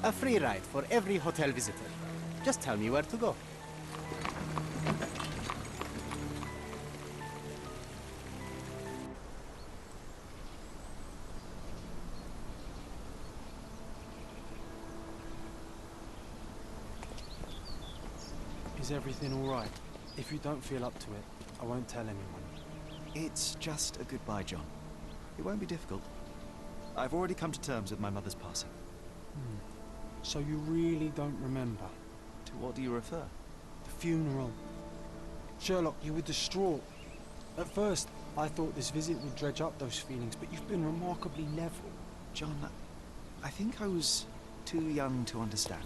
A free ride for every hotel visitor. Just tell me where to go. Is everything all right? If you don't feel up to it, I won't tell anyone. It's just a goodbye, John. It won't be difficult. I've already come to terms with my mother's passing. So you really don't remember? To what do you refer? The funeral. Sherlock, you were distraught. At first, I thought this visit would dredge up those feelings, but you've been remarkably level. John, I think I was too young to understand.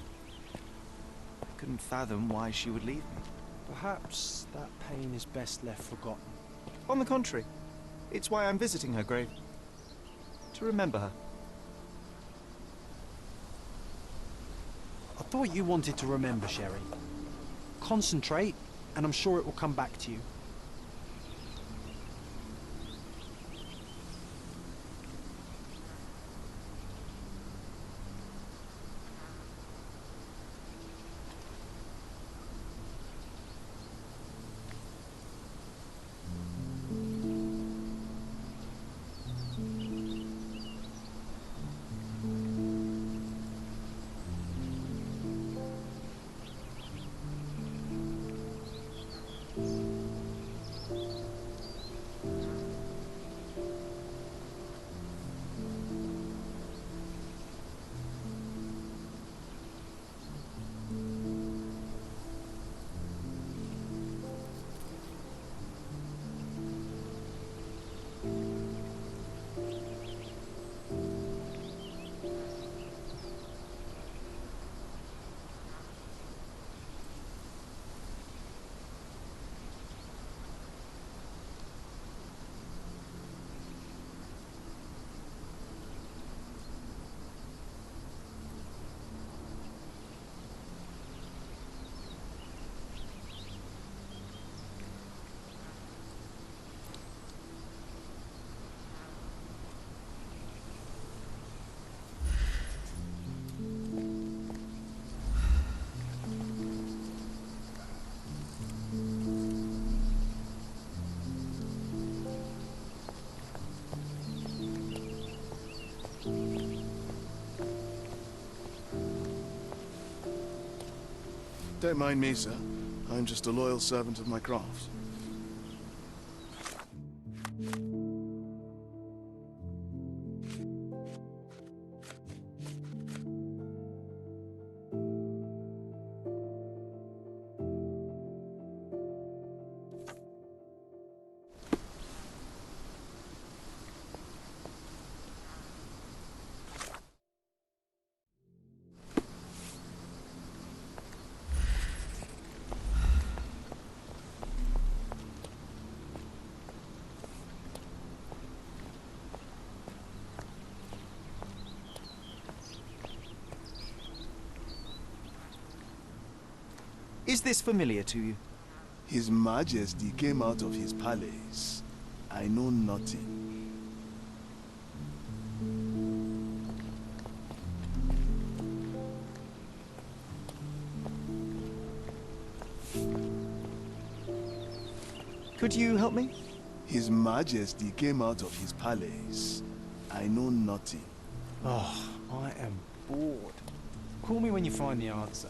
I couldn't fathom why she would leave me. Perhaps that pain is best left forgotten. On the contrary, it's why I'm visiting her grave. To remember her. I thought you wanted to remember, Sherry. Concentrate, and I'm sure it will come back to you. Don't mind me, sir. I'm just a loyal servant of my craft. Is this familiar to you? His Majesty came out of his palace. I know nothing. Could you help me? His Majesty came out of his palace. I know nothing. Oh, I am bored. Call me when you find the answer.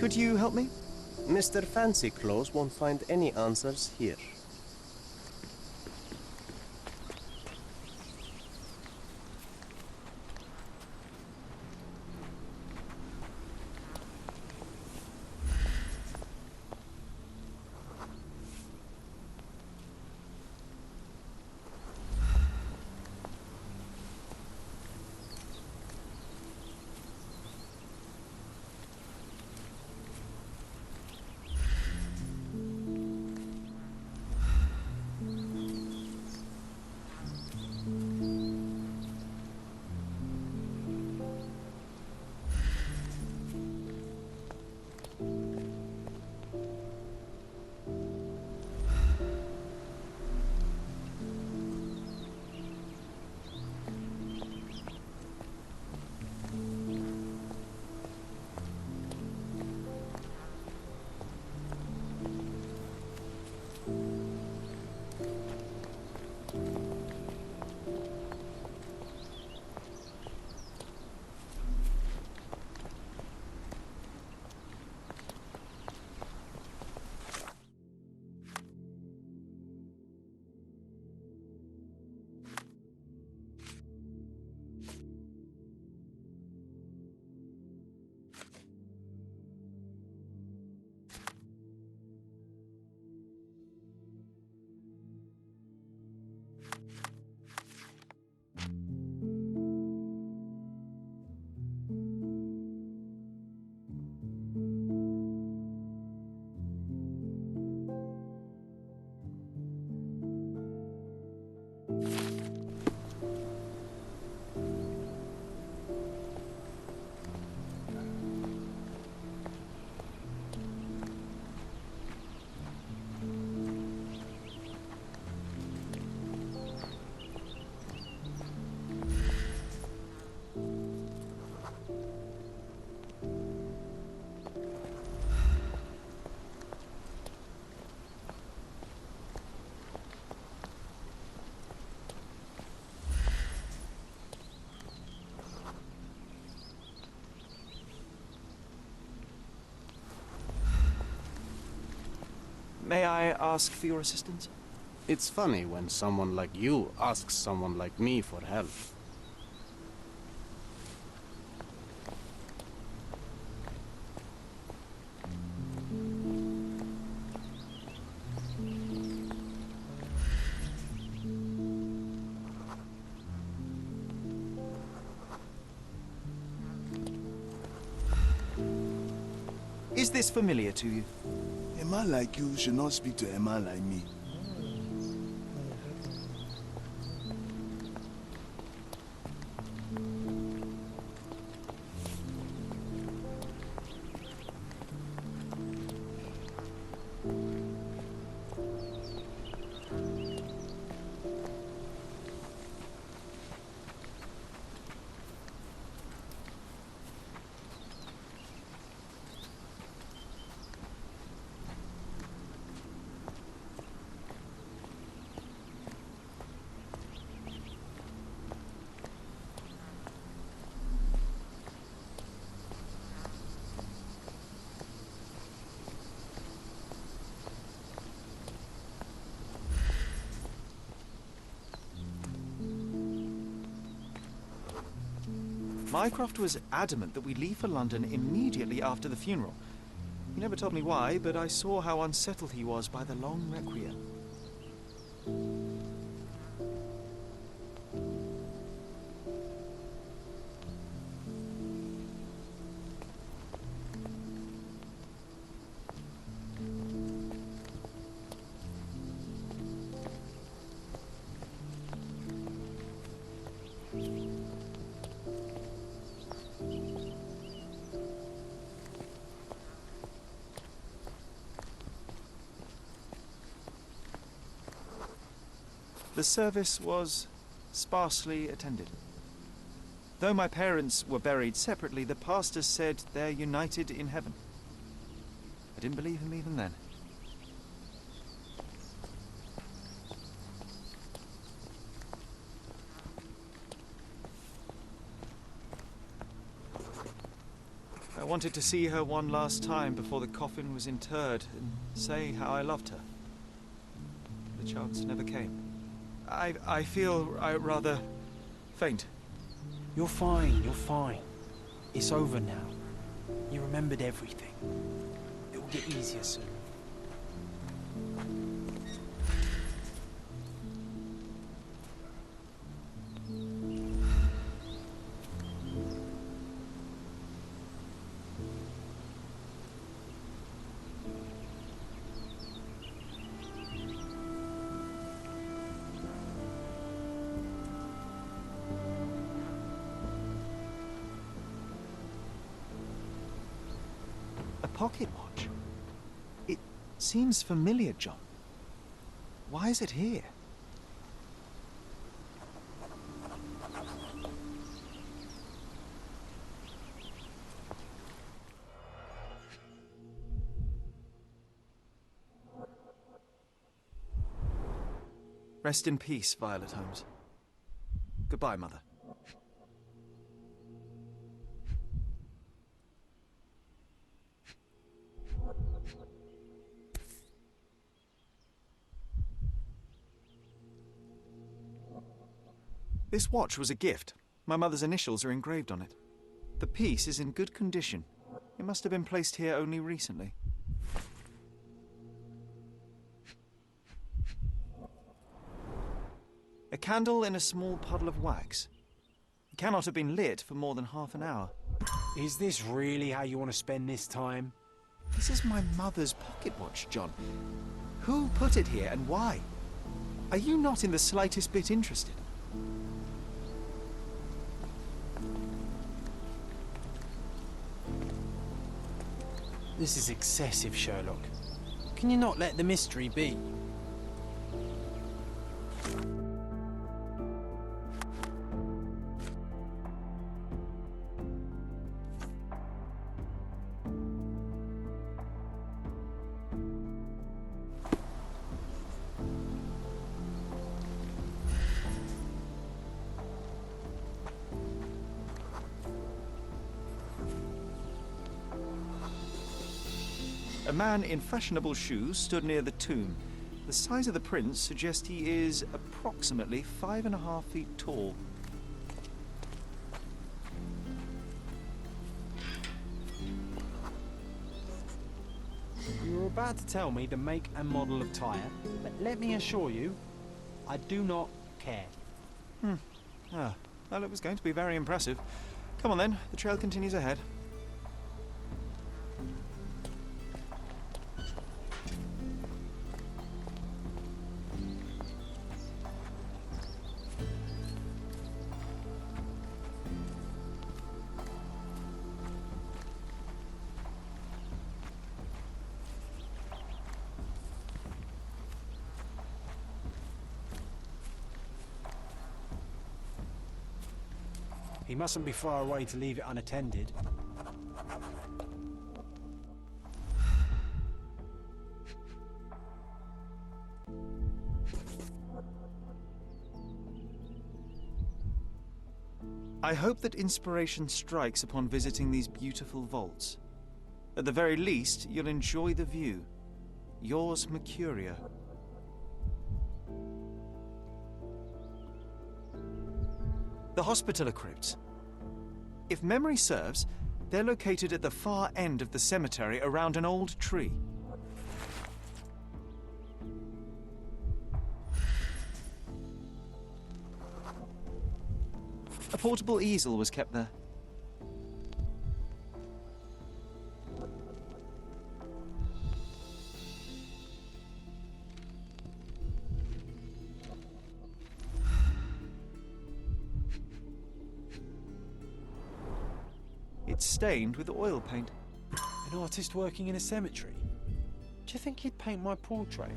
Could you help me? Mr. Fancy Clothes won't find any answers here. May I ask for your assistance? It's funny when someone like you asks someone like me for help. Is this familiar to you? A man like you should not speak to a man like me. Mycroft was adamant that we leave for London immediately after the funeral. He never told me why, but I saw how unsettled he was by the long requiem. The service was sparsely attended. Though my parents were buried separately, the pastor said they're united in heaven. I didn't believe him even then. I wanted to see her one last time before the coffin was interred and say how I loved her. The chance never came. I feel rather faint. You're fine, you're fine. It's over now. You remembered everything. It will get easier soon. A pocket watch? It seems familiar, John. Why is it here? Rest in peace, Violet Holmes. Goodbye, Mother. This watch was a gift. My mother's initials are engraved on it. The piece is in good condition. It must have been placed here only recently. A candle in a small puddle of wax. It cannot have been lit for more than half an hour. Is this really how you want to spend this time? This is my mother's pocket watch, John. Who put it here and why? Are you not in the slightest bit interested? This is excessive, Sherlock. Can you not let the mystery be? A man in fashionable shoes stood near the tomb. The size of the prints suggest he is approximately 5.5 feet tall. You were about to tell me the make and model of tyre, but let me assure you, I do not care. Well, it was going to be very impressive. Come on then, the trail continues ahead. He mustn't be far away to leave it unattended. I hope that inspiration strikes upon visiting these beautiful vaults. At the very least, you'll enjoy the view. Yours, Mercuria. The Hospitaller Crypts. If memory serves, they're located at the far end of the cemetery around an old tree. A portable easel was kept there. It's stained with oil paint. An artist working in a cemetery? Do you think he'd paint my portrait?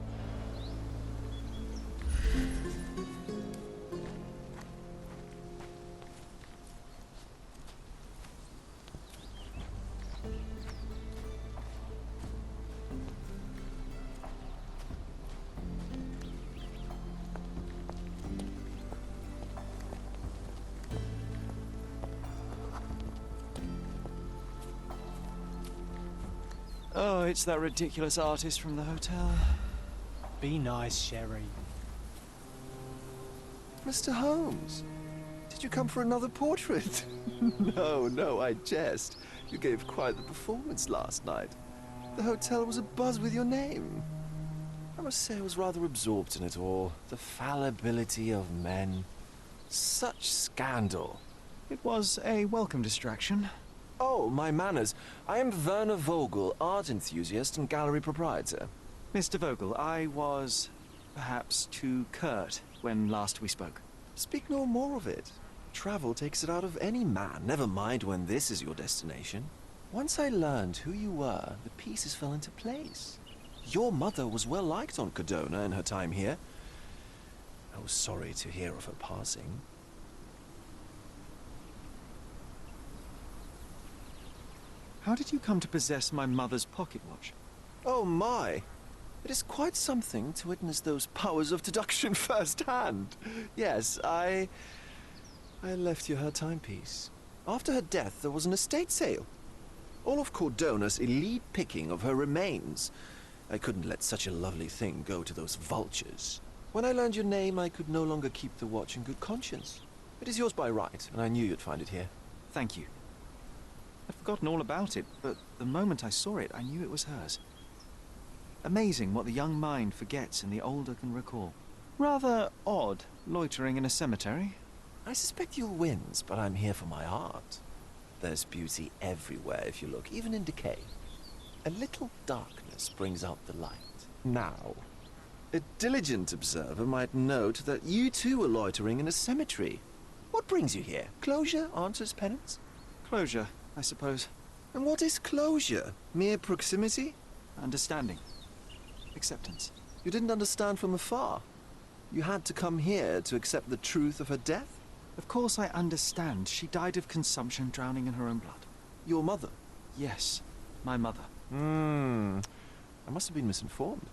Oh, it's that ridiculous artist from the hotel. Be nice, Sherry. Mr. Holmes, did you come for another portrait? No, I jest. You gave quite the performance last night. The hotel was abuzz with your name. I must say I was rather absorbed in it all. The fallibility of men. Such scandal. It was a welcome distraction. Oh, my manners. I am Werner Vogel, art enthusiast and gallery proprietor. Mr. Vogel, I was perhaps too curt when last we spoke. Speak no more of it. Travel takes it out of any man, never mind when this is your destination. Once I learned who you were, the pieces fell into place. Your mother was well liked on Codona in her time here. I was sorry to hear of her passing. How did you come to possess my mother's pocket watch? Oh my! It is quite something to witness those powers of deduction firsthand. Yes, I left you her timepiece. After her death, there was an estate sale. All of Cordona's elite picking of her remains. I couldn't let such a lovely thing go to those vultures. When I learned your name, I could no longer keep the watch in good conscience. It is yours by right, and I knew you'd find it here. Thank you. I'd forgotten all about it, but the moment I saw it, I knew it was hers. Amazing what the young mind forgets and the older can recall. Rather odd, loitering in a cemetery. I suspect you'll win, but I'm here for my art. There's beauty everywhere if you look, even in decay. A little darkness brings out the light. Now, a diligent observer might note that you too are loitering in a cemetery. What brings you here? Closure answers penance? Closure, I suppose. And what is closure? Mere proximity? Understanding. Acceptance. You didn't understand from afar. You had to come here to accept the truth of her death? Of course I understand. She died of consumption, drowning in her own blood. Your mother? Yes, my mother. I must have been misinformed.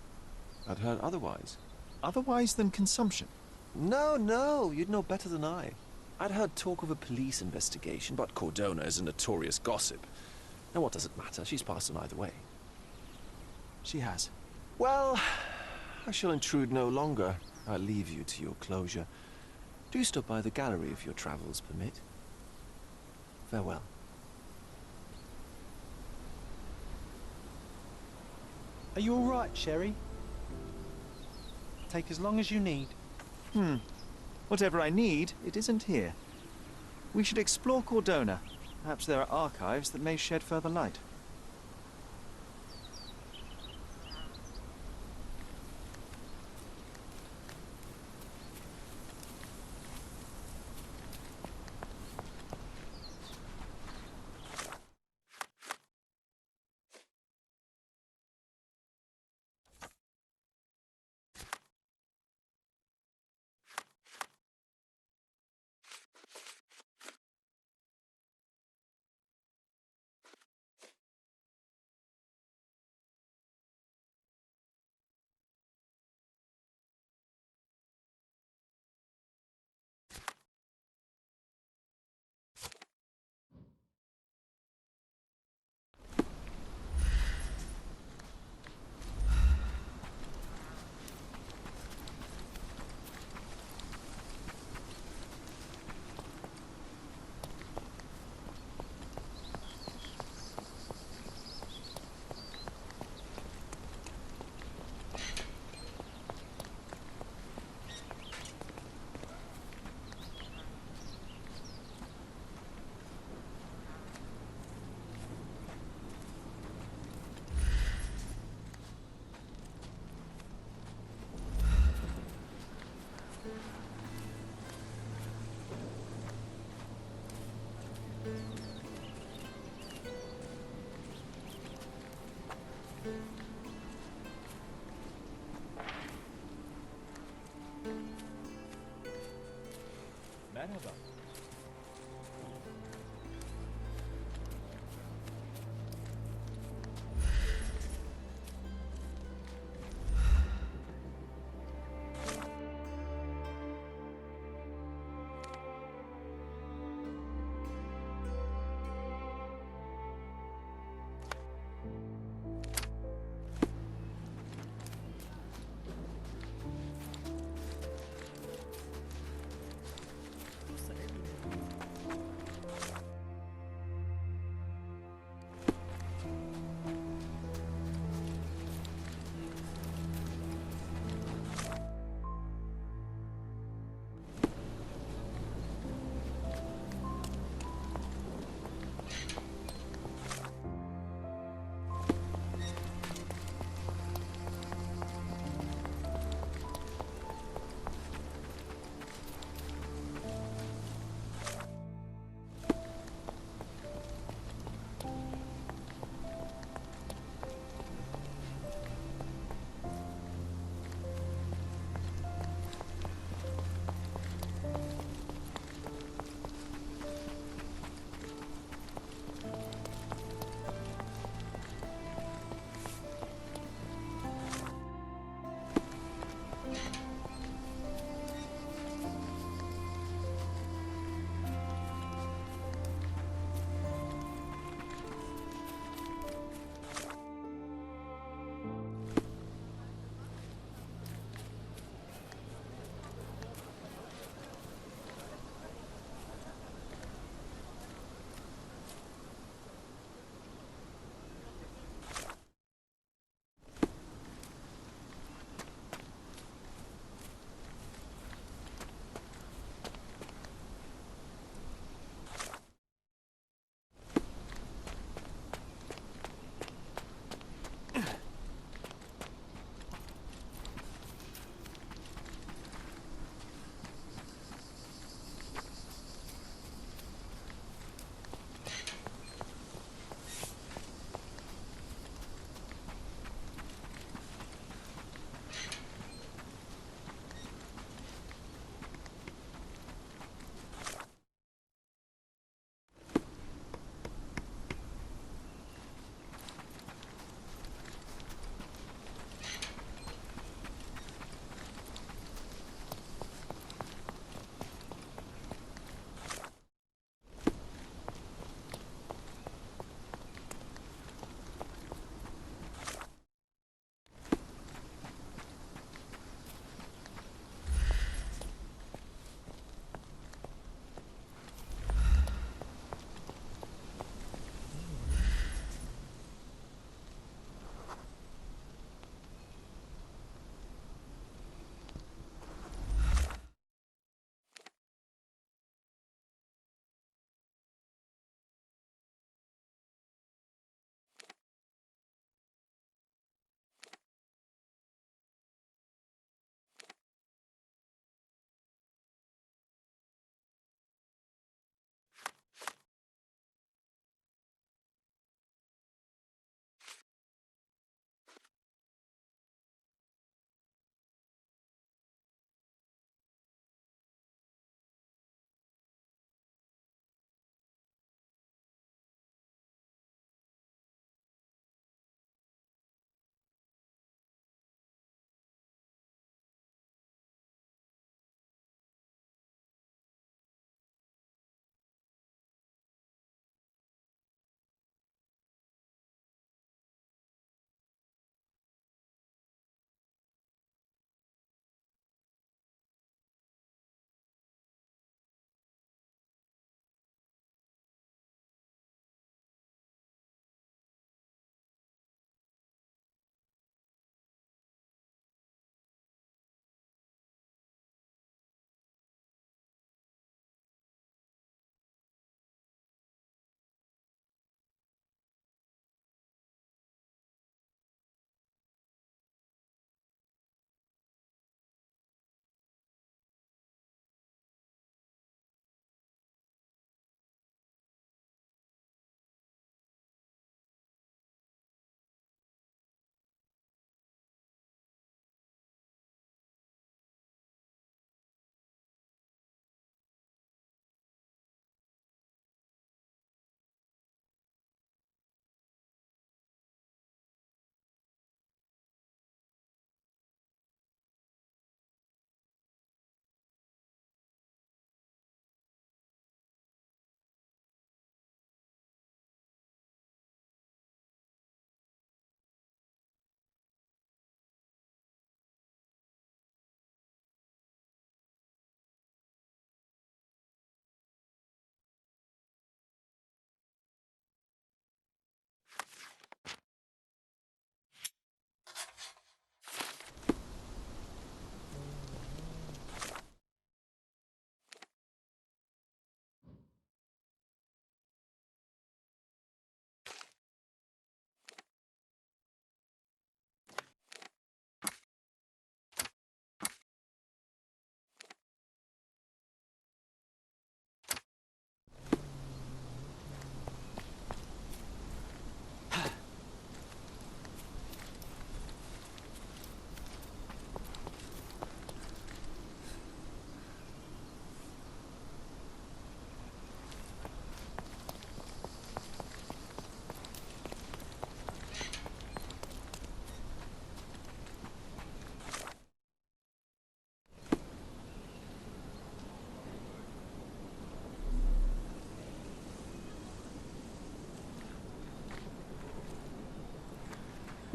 I'd heard otherwise. Otherwise than consumption? No, you'd know better than I. I'd heard talk of a police investigation, but Cordona is a notorious gossip. And what does it matter? She's passed on either way. She has. Well, I shall intrude no longer. I'll leave you to your closure. Do stop by the gallery if your travels permit. Farewell. Are you all right, Sherry? Take as long as you need. Whatever I need, it isn't here. We should explore Cordona. Perhaps there are archives that may shed further light. Merhaba.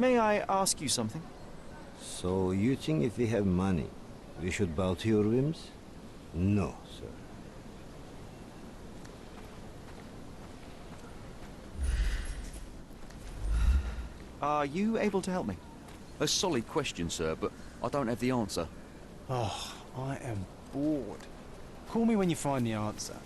May I ask you something? So you think if we have money, we should bow to your whims? No, sir. Are you able to help me? A solid question, sir, but I don't have the answer. Oh, I am bored. Call me when you find the answer.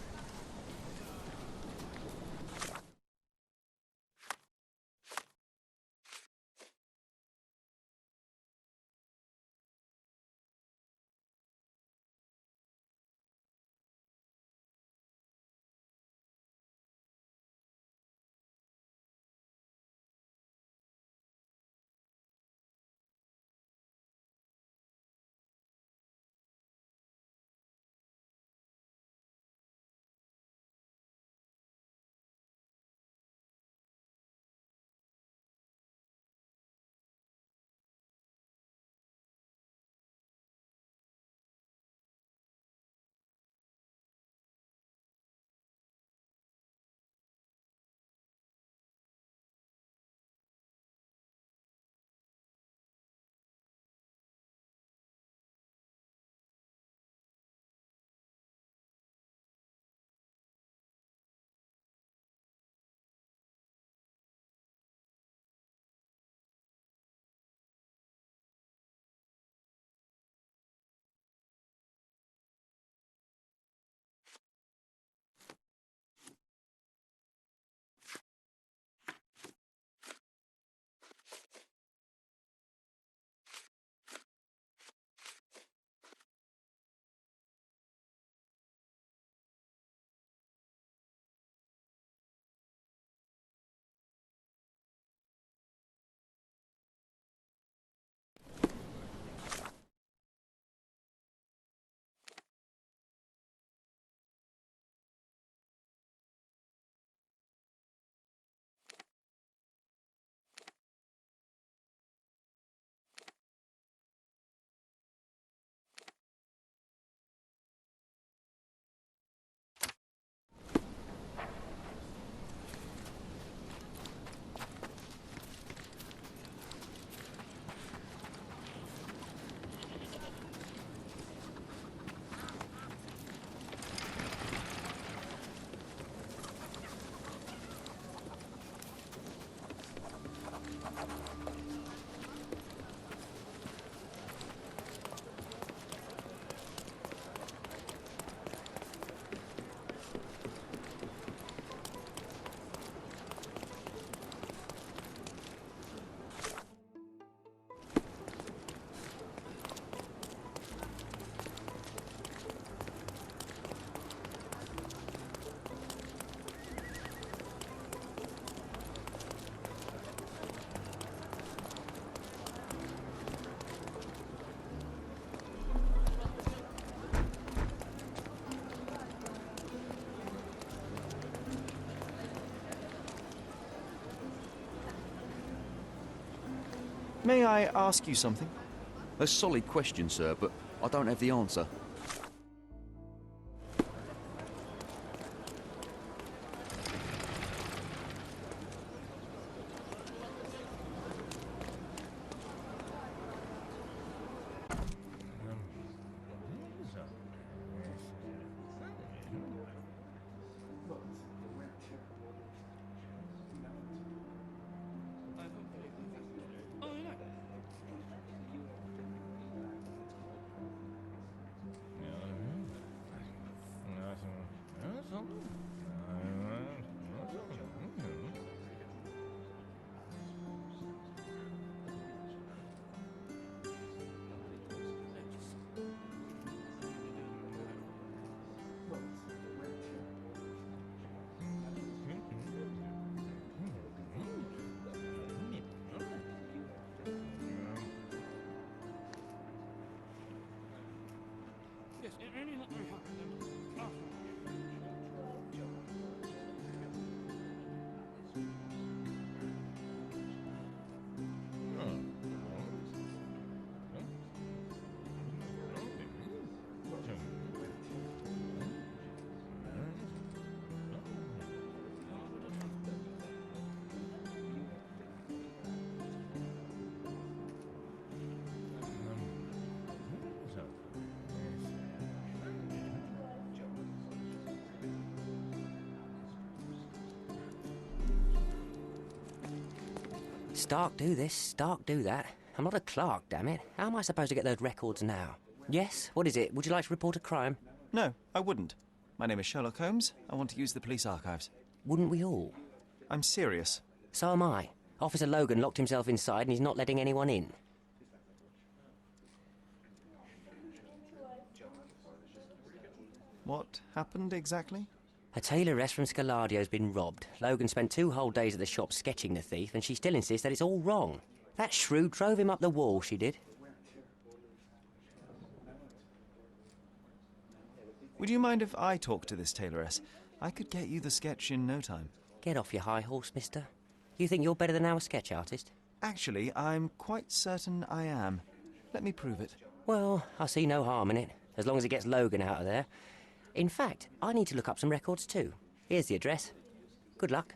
May I ask you something? A solid question, sir, but I don't have the answer. Stark do this, Stark do that. I'm not a clerk, damn it. How am I supposed to get those records now? Yes? What is it? Would you like to report a crime? No, I wouldn't. My name is Sherlock Holmes. I want to use the police archives. Wouldn't we all? I'm serious. So am I. Officer Logan locked himself inside and he's not letting anyone in. What happened exactly? A tailoress from Scaladio's been robbed. Logan spent 2 whole days at the shop sketching the thief, and she still insists that it's all wrong. That shrew drove him up the wall, she did. Would you mind if I talk to this tailoress? I could get you the sketch in no time. Get off your high horse, mister. You think you're better than our sketch artist? Actually, I'm quite certain I am. Let me prove it. Well, I see no harm in it, as long as it gets Logan out of there. In fact, I need to look up some records too. Here's the address. Good luck.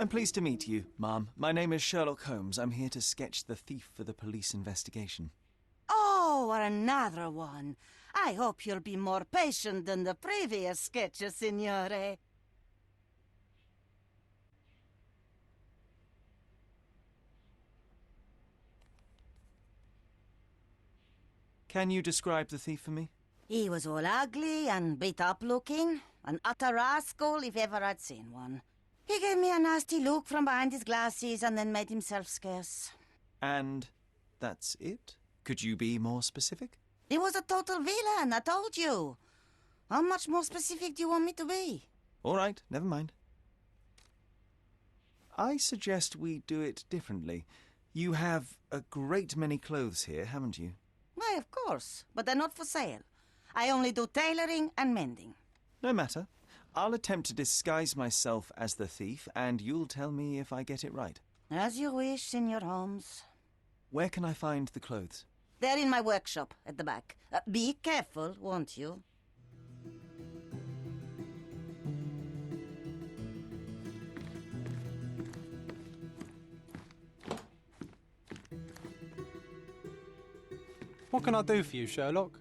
I'm pleased to meet you, ma'am. My name is Sherlock Holmes. I'm here to sketch the thief for the police investigation. Oh, another one. I hope you'll be more patient than the previous sketches, signore. Can you describe the thief for me? He was all ugly and beat-up looking. An utter rascal if ever I'd seen one. He gave me a nasty look from behind his glasses and then made himself scarce. And that's it? Could you be more specific? He was a total villain, I told you. How much more specific do you want me to be? All right, never mind. I suggest we do it differently. You have a great many clothes here, haven't you? Why, of course, but they're not for sale. I only do tailoring and mending. No matter. I'll attempt to disguise myself as the thief, and you'll tell me if I get it right. As you wish, Senor Holmes. Where can I find the clothes? They're in my workshop at the back. Be careful, won't you? What can I do for you, Sherlock?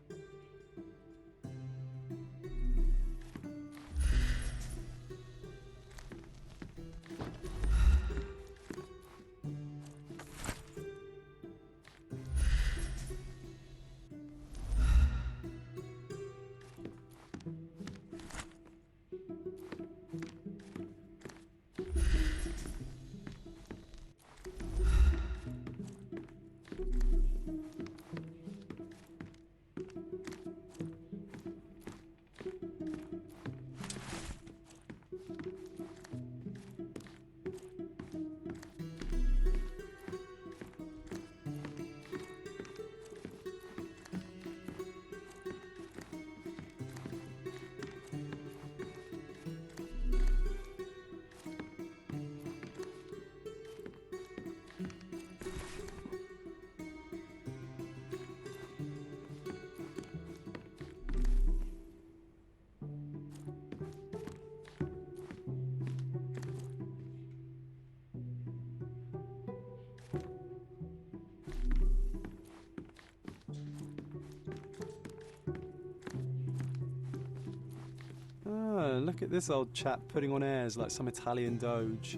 Oh, look at this old chap putting on airs like some Italian doge.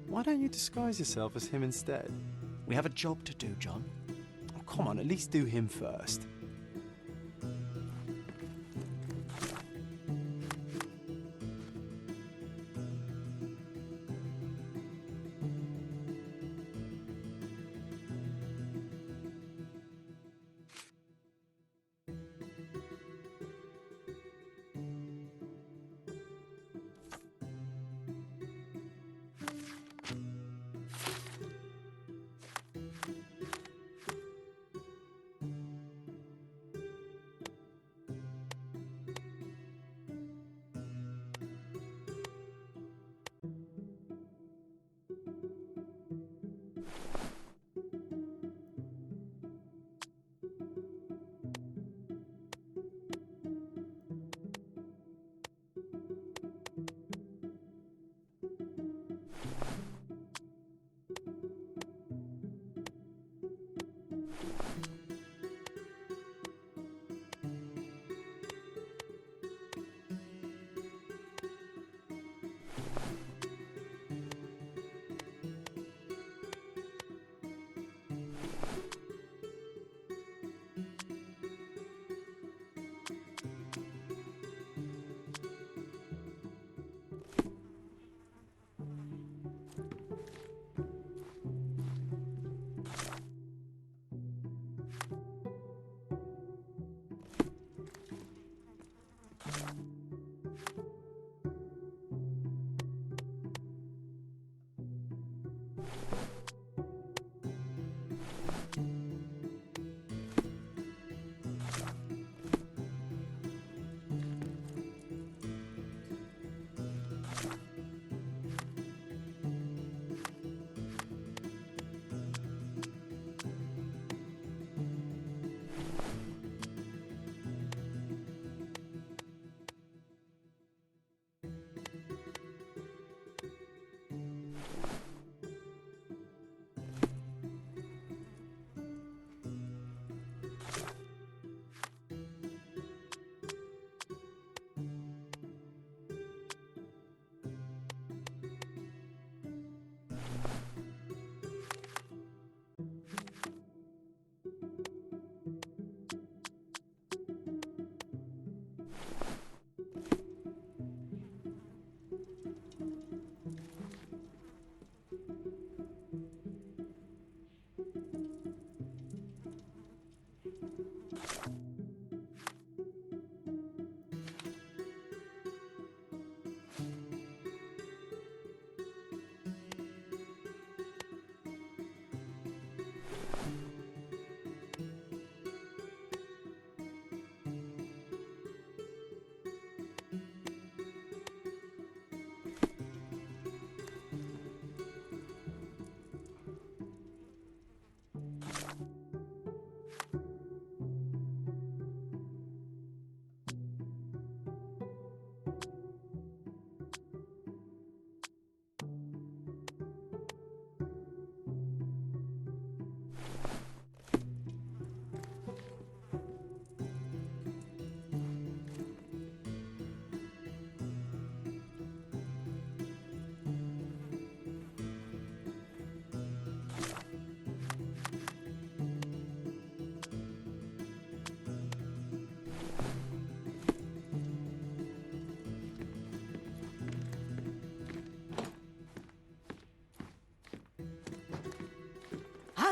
Why don't you disguise yourself as him instead? We have a job to do, John. Oh, come on, at least do him first.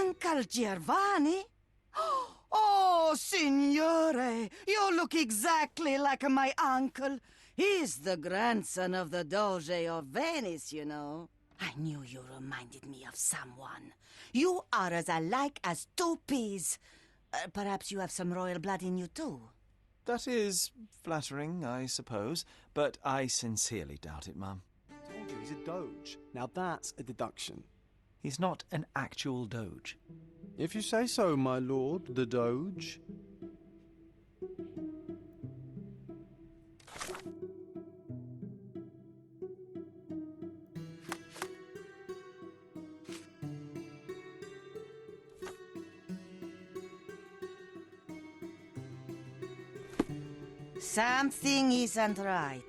Uncle Giovanni? Oh, signore, you look exactly like my uncle. He's the grandson of the Doge of Venice, you know. I knew you reminded me of someone. You are as alike as two peas. Perhaps you have some royal blood in you, too. That is flattering, I suppose, but I sincerely doubt it, Mum. Told you, he's a doge. Now that's a deduction. He's not an actual doge. If you say so, my lord, the doge. Something isn't right.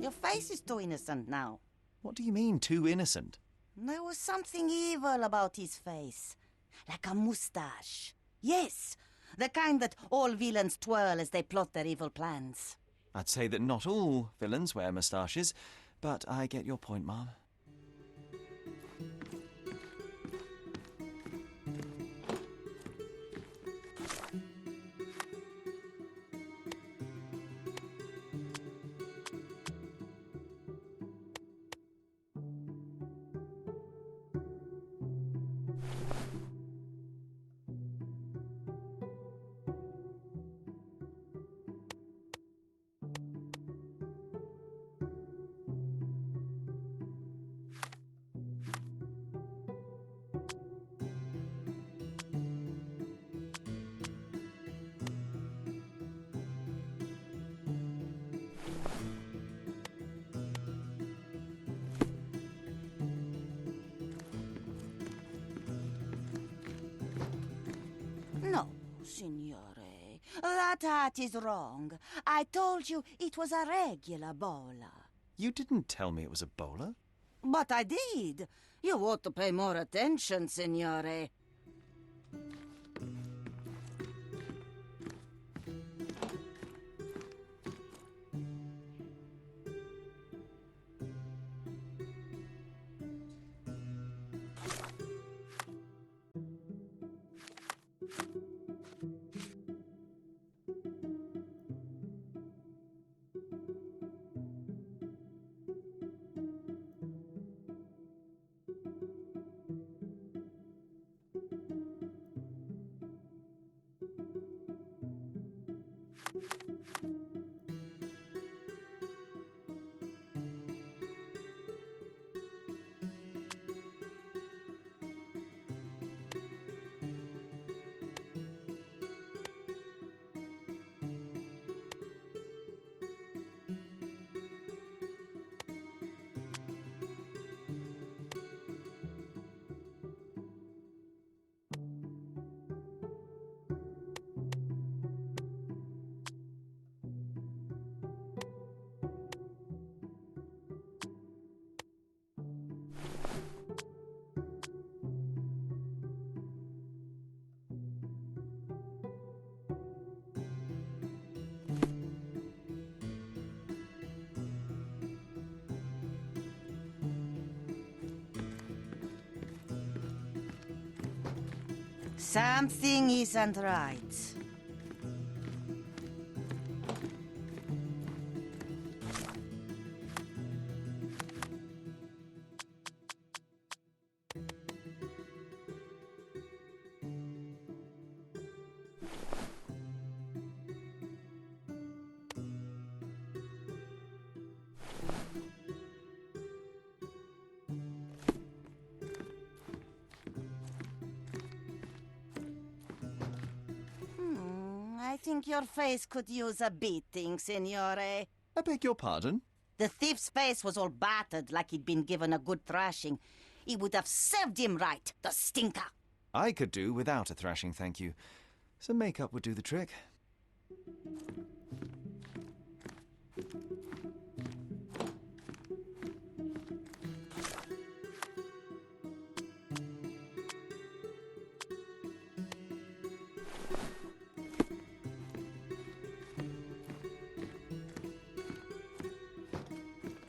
Your face is too innocent now. What do you mean, too innocent? There was something evil about his face. Like a moustache. Yes, the kind that all villains twirl as they plot their evil plans. I'd say that not all villains wear moustaches, but I get your point, Mum. No, signore. That hat is wrong. I told you it was a regular bowler. You didn't tell me it was a bowler. But I did. You ought to pay more attention, signore. Something isn't right. I think your face could use a beating, signore. I beg your pardon? The thief's face was all battered like he'd been given a good thrashing. It would have served him right, the stinker. I could do without a thrashing, thank you. Some makeup would do the trick.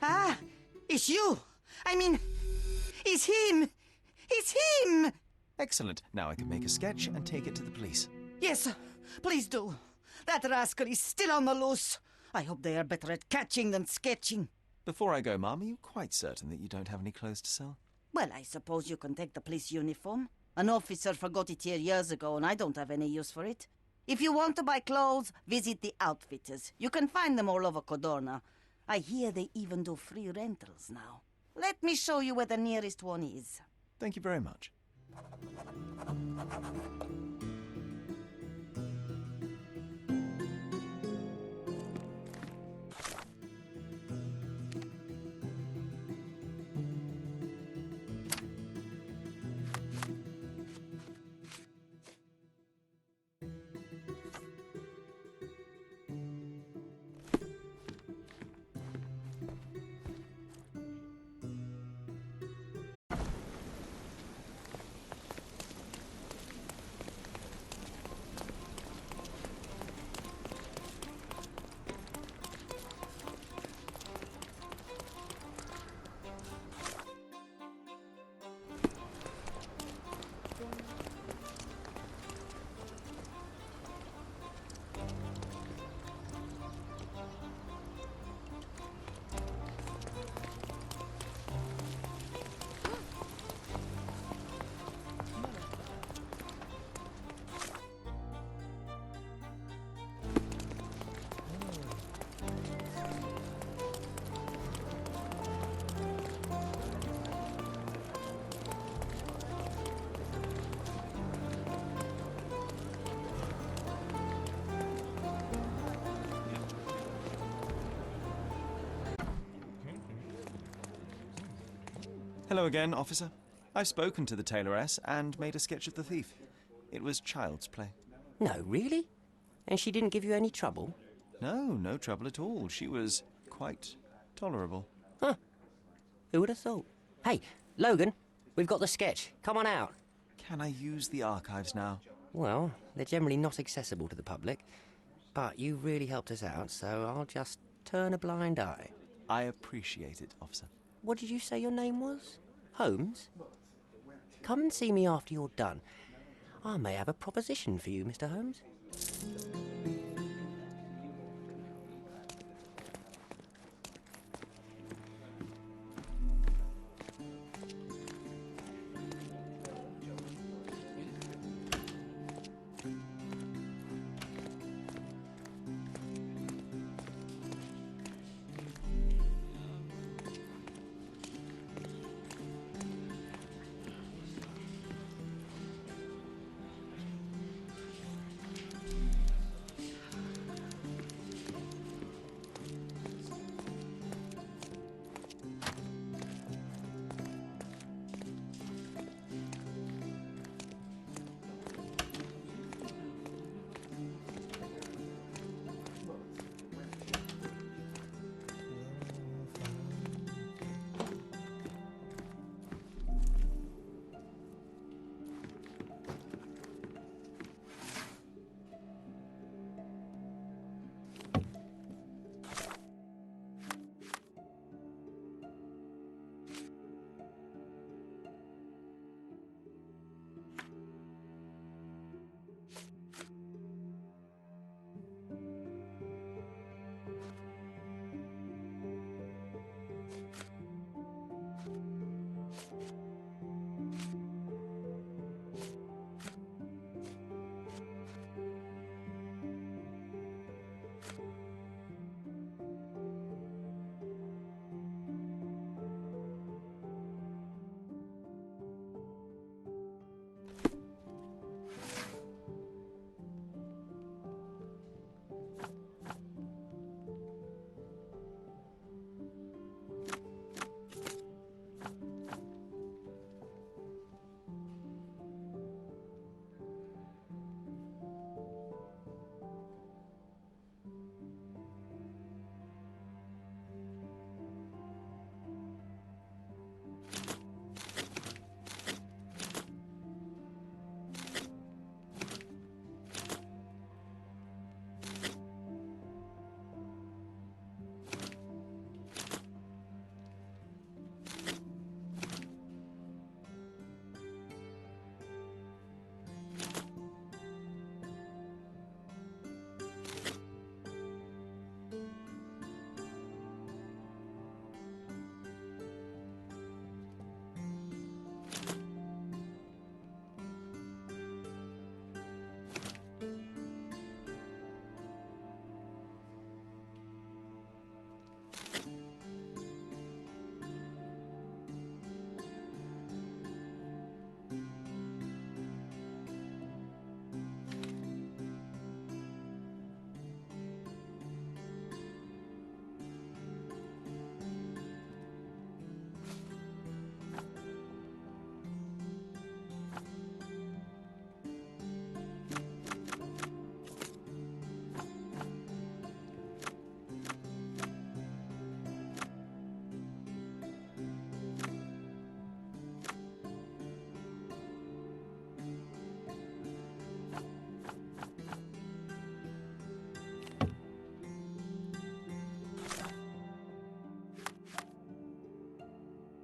Ah, it's you. I mean, it's him. It's him. Excellent. Now I can make a sketch and take it to the police. Yes, please do. That rascal is still on the loose. I hope they are better at catching than sketching. Before I go, Mum, are you quite certain that you don't have any clothes to sell? Well, I suppose you can take the police uniform. An officer forgot it here years ago, and I don't have any use for it. If you want to buy clothes, visit the outfitters. You can find them all over Codorna. I hear they even do free rentals now. Let me show you where the nearest one is. Thank you very much. Hello again, officer. I've spoken to the tailoress and made a sketch of the thief. It was child's play. No, really? And she didn't give you any trouble? No, no trouble at all. She was quite tolerable. Huh. Who would have thought? Hey, Logan, we've got the sketch. Come on out. Can I use the archives now? Well, they're generally not accessible to the public. But you really helped us out, so I'll just turn a blind eye. I appreciate it, officer. What did you say your name was? Holmes? Come and see me after you're done. I may have a proposition for you, Mr. Holmes.